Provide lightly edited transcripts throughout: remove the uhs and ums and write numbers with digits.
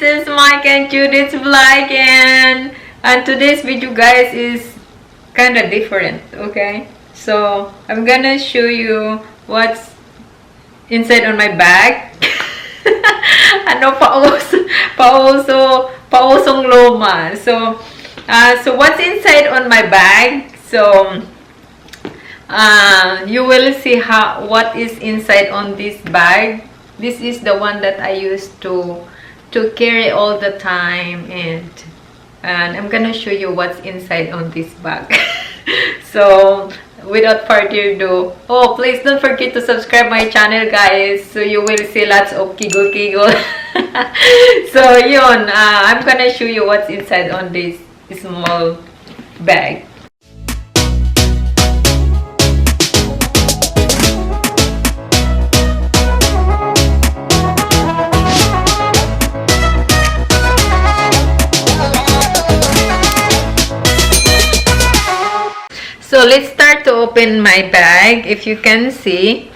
this is Mike and Judith's vlog, and today's video, guys, is kind of different. Okay, so I'm gonna show you what's inside on my bag. Ano pausong loma. So what's inside on my bag? So you will see what is inside on this bag. This is the one that I used to carry all the time, and I'm gonna show you what's inside on this bag. So without further ado, please don't forget to subscribe my channel, guys, so you will see lots of kiggle. So yun, I'm gonna show you what's inside on this small bag. So let's start to open my bag. If you can see,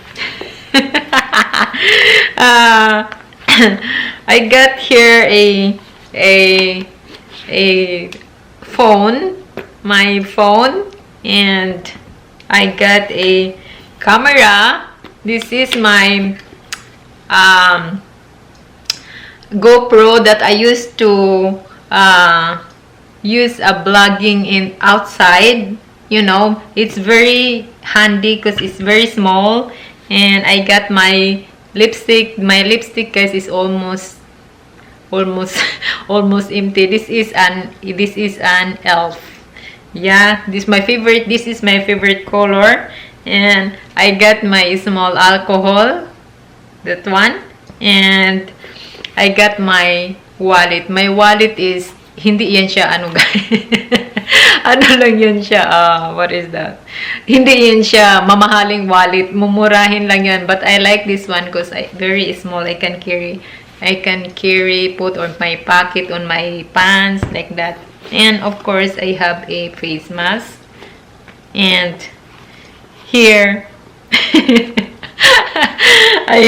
I got here a phone, my phone, and I got a camera. This is my GoPro that I used to use a vlogging in outside. You know, it's very handy because it's very small. And I got my lipstick. My lipstick, guys, is almost empty. This is an elf. Yeah, this is my favorite color. And I got my small alcohol, that one. And I got my wallet. My wallet is hindi yan siya ano, guys. Ano lang yan siya, what is that? Hindi yan siya mamahaling wallet, mumurahin lang yan. But I like this one because very small. I can carry, put on my pocket, on my pants, like that. And of course, I have a face mask. And here, I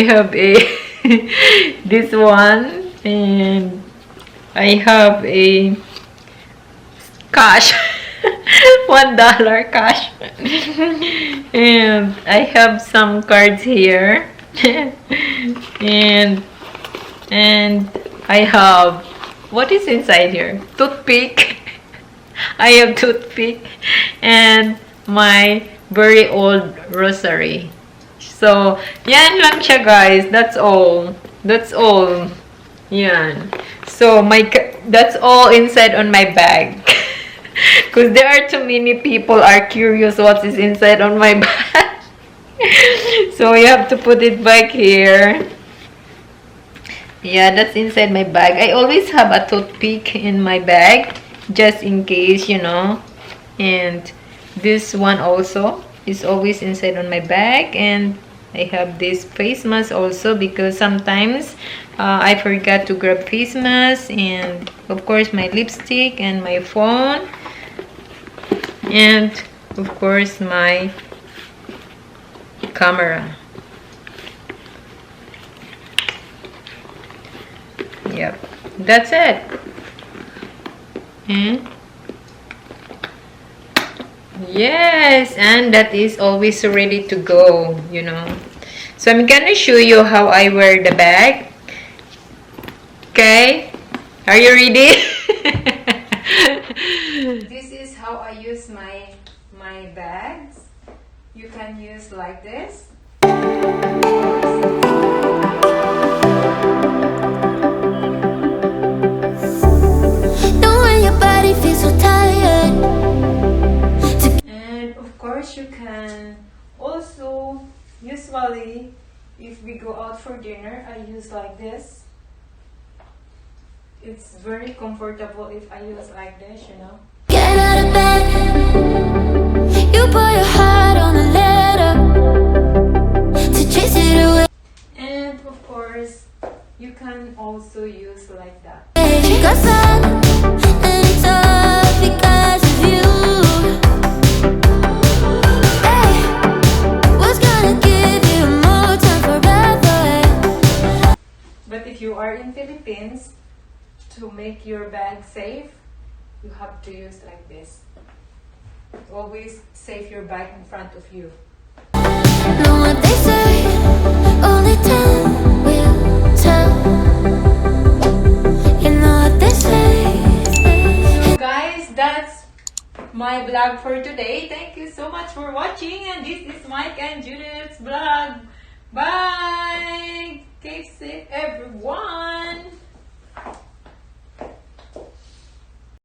have a this one, and I have a cash. $1 cash. And I have some cards here. and I have, what is inside here? Toothpick. I have toothpick and my very old rosary. So yan lang siya, guys. That's all. Yan. So that's all inside on my bag. Because there are too many people are curious what is inside on my bag. So you have to put it back here. Yeah, that's inside my bag. I always have a toothpick in my bag, just in case, you know. And this one also is always inside on my bag. And I have this face mask also, because sometimes I forgot to grab face mask. And of course my lipstick and my phone. And of course my camera. Yep, that's it. And yes, and that is always ready to go, you know. So I'm gonna show you how I wear the bag. Okay, are you ready? This is how I use my bags. You can use like this. Knowing your body feels so tired. And of course you can also, usually if we go out for dinner, I use like this. It's very comfortable if I use like this, you know. Get out of bed. You put your heart on a letter to chase it away. And of course you can also use like that. Got sun and it's all because of you. Hey, what's gonna give you more time forever? But if you are in Philippines, to make your bag safe, you have to use like this. Always save your bag in front of you. Know what they say, only time will tell. You know what they say. Guys, that's my vlog for today. Thank you so much for watching, and this is Mike and Judith's vlog. Bye! Keep safe, everyone!